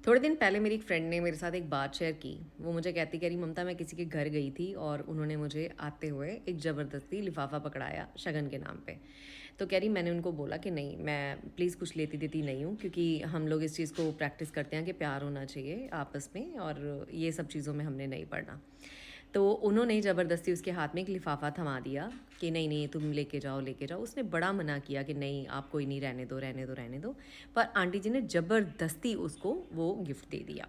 थोड़े दिन पहले मेरी एक फ्रेंड ने मेरे साथ एक बात शेयर की। वो मुझे कहती कह रही, ममता मैं किसी के घर गई थी और उन्होंने मुझे आते हुए एक ज़बरदस्ती लिफाफा पकड़ाया शगन के नाम पे। तो कह रही मैंने उनको बोला कि नहीं, मैं प्लीज़ कुछ लेती देती नहीं हूँ, क्योंकि हम लोग इस चीज़ को प्रैक्टिस करते हैं कि प्यार होना चाहिए आपस में, और ये सब चीज़ों में हमने नहीं पड़ना। तो उन्होंने ज़बरदस्ती उसके हाथ में एक लिफाफा थमा दिया कि नहीं नहीं तुम लेके जाओ लेके जाओ। उसने बड़ा मना किया कि नहीं आप कोई नहीं, रहने दो रहने दो रहने दो। पर आंटी जी ने ज़बरदस्ती उसको वो गिफ्ट दे दिया।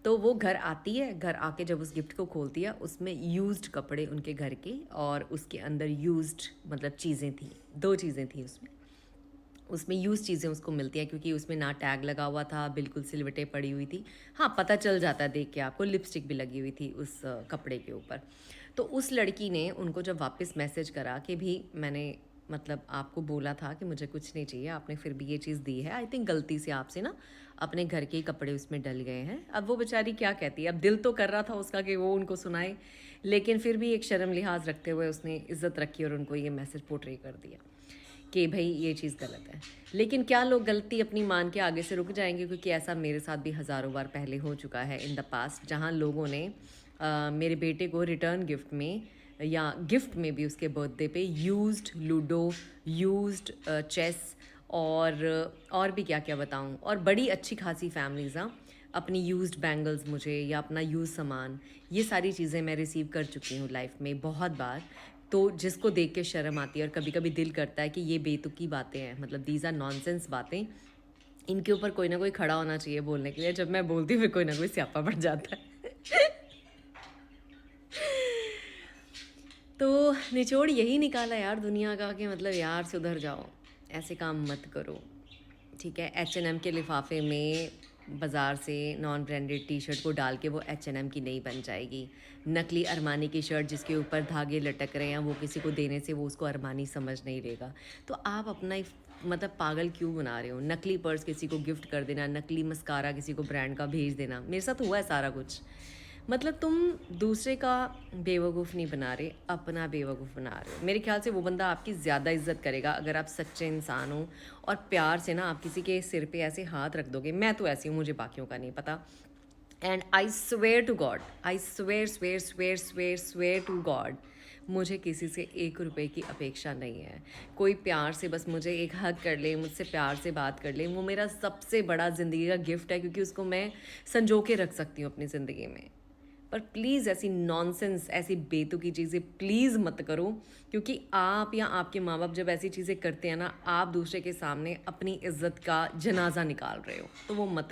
तो वो घर आती है, घर आके जब उस गिफ्ट को खोलती है, उसमें यूज्ड कपड़े उनके घर के, और उसके अंदर यूज्ड मतलब चीज़ें थी, दो चीज़ें थी उसमें। उसमें यूज़ चीज़ें उसको मिलती हैं, क्योंकि उसमें ना टैग लगा हुआ था, बिल्कुल सिलवटें पड़ी हुई थी। हाँ, पता चल जाता है देख के आपको, लिपस्टिक भी लगी हुई थी उस कपड़े के ऊपर। तो उस लड़की ने उनको जब वापस मैसेज करा कि भी मैंने मतलब आपको बोला था कि मुझे कुछ नहीं चाहिए, आपने फिर भी ये चीज़ दी है, आई थिंक गलती से आपसे ना अपने घर के ही कपड़े उसमें डल गए हैं। अब वो बेचारी क्या कहती है, अब दिल तो कर रहा था उसका कि वो उनको सुनाए, लेकिन फिर भी एक शर्म लिहाज रखते हुए उसने इज्जत रखी और उनको ये मैसेज पोर्ट्रे कर दिया कि भाई ये चीज़ गलत है। लेकिन क्या लोग गलती अपनी मान के आगे से रुक जाएंगे? क्योंकि ऐसा मेरे साथ भी हज़ारों बार पहले हो चुका है इन द पास्ट, जहाँ लोगों ने मेरे बेटे को रिटर्न गिफ्ट में या गिफ्ट में भी उसके बर्थडे पे यूज्ड लूडो, यूज्ड चेस, और भी क्या क्या बताऊँ, और बड़ी अच्छी खासी फैमिलीज़ हाँ, अपनी यूज्ड बैंगल्स मुझे या अपना यूज सामान, ये सारी चीज़ें मैं रिसीव कर चुकी हूँ लाइफ में बहुत बार। तो जिसको देख के शर्म आती है और कभी कभी दिल करता है कि ये बेतुकी बातें हैं, मतलब दीज आर नॉनसेंस बातें, इनके ऊपर कोई ना कोई खड़ा होना चाहिए बोलने के लिए। जब मैं बोलती हूँ फिर कोई ना कोई स्यापा पड़ जाता है। तो निचोड़ यही निकाला यार दुनिया का कि मतलब यार सुधर जाओ, ऐसे काम मत करो। ठीक है, H&M के लिफाफे में बाज़ार से नॉन ब्रांडेड टी शर्ट को डाल के वो H&M की नहीं बन जाएगी। नकली अरमानी की शर्ट जिसके ऊपर धागे लटक रहे हैं, वो किसी को देने से वो उसको अरमानी समझ नहीं लेगा। तो आप अपना मतलब पागल क्यों बना रहे हो? नकली पर्स किसी को गिफ्ट कर देना, नकली मस्कारा किसी को ब्रांड का भेज देना, मेरे साथ हुआ है सारा कुछ। मतलब तुम दूसरे का बेवकूफ़ नहीं बना रहे, अपना बेवकूफ़ बना रहे हो। मेरे ख्याल से वो बंदा आपकी ज़्यादा इज्जत करेगा अगर आप सच्चे इंसान हो और प्यार से ना आप किसी के सिर पे ऐसे हाथ रख दोगे। मैं तो ऐसी हूँ, मुझे बाकियों का नहीं पता। And I swear to God, I swear swear swear swear swear to God, मुझे किसी से 1 रुपए की अपेक्षा नहीं है। कोई प्यार से बस मुझे एक हग कर ले, मुझसे प्यार से बात कर ले, वो मेरा सबसे बड़ा ज़िंदगी का गिफ्ट है, क्योंकि उसको मैं संजो के रख सकती हूँ अपनी ज़िंदगी में। पर प्लीज़ ऐसी नॉनसेंस, ऐसी बेतुकी चीज़ें प्लीज़ मत करो, क्योंकि आप या आपके माँ बाप जब ऐसी चीज़ें करते हैं ना, आप दूसरे के सामने अपनी इज्जत का जनाजा निकाल रहे हो, तो वो मत